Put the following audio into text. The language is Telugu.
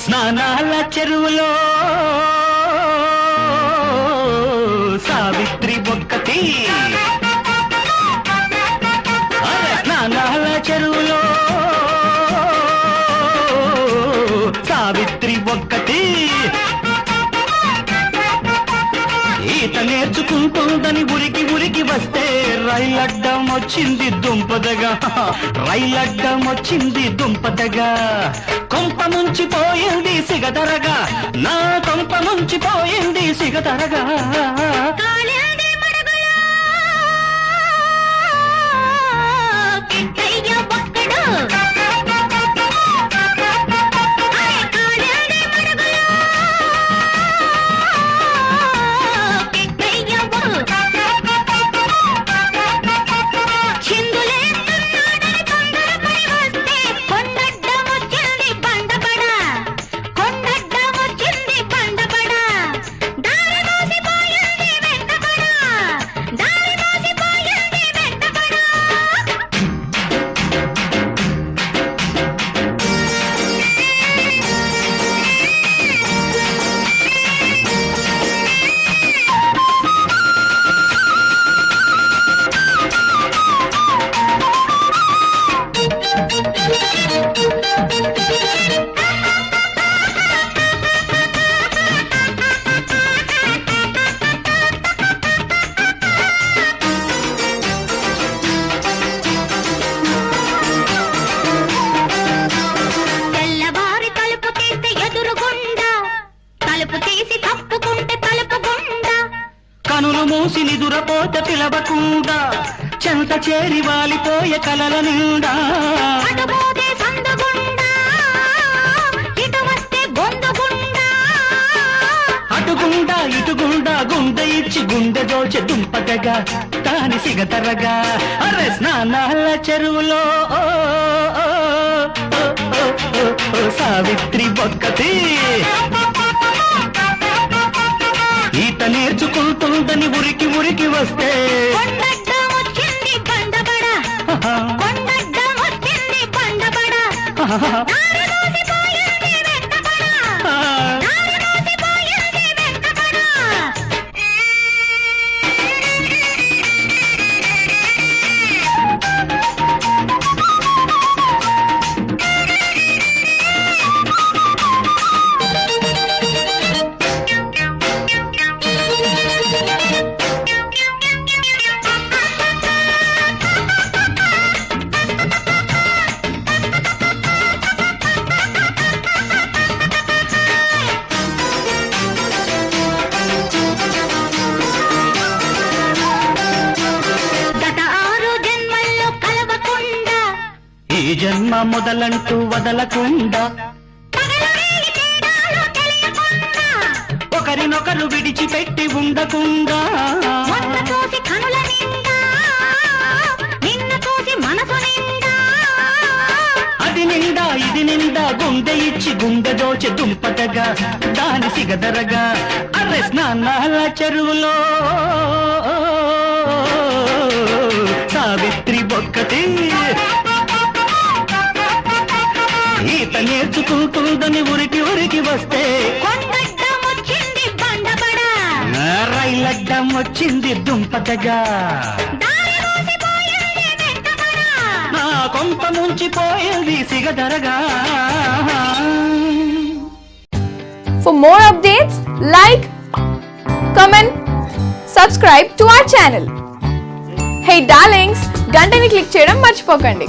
స్నానాల చెరువులో సావిత్రి ఒక్కటి, స్నానాల చెరువులో సావిత్రి ఒక్కటి, ఈత నేర్చుకుంటుందని ఉరికి ఉరికి వస్తే రైలడ్డం వచ్చింది దుంపదగా, రైలడ్డం వచ్చింది దుంపదగా, కొంప ముంచిపోయింది సిగదరగా, నా కొంప ముంచిపోయింది సిగదరగా. కనులు మూసి నిదురపోత పిలవకుండా చెంత చేరి వాలిపోయే కలల నిండా, అటుగుండా ఇటుగుండా గుండె ఇచ్చి గుండె దోచె దుంపదగా తాని సిగతరగా. అరే స్నానాల చెరువులో సావిత్రి ఒక్కటి, ఈత నేర్చుకుంటుందని ఉరికి ఉరికి వస్తే ఈ జన్మ మొదలంటూ వదలకుండా ఒకరినొకరు విడిచిపెట్టి ఉండకుండా, అది నిండా ఇది నిండా గుండె ఇచ్చి గుండె దోచె దుంపదగా దాని సిగదరగా. అరే స్నానాల చెరువులో సావిత్రి ఒక్కటి, ఈత నేర్చుకుంటుందని ఉరికి ఉరికి వస్తే రైలడ్డం వచ్చింది దుంపదగా, నా కొంప ముంచిపోయింది సిగదరగా. For more updates, like, comment, subscribe to our channel. Hey darlings, గంటని click చేయడం మర్చిపోకండి.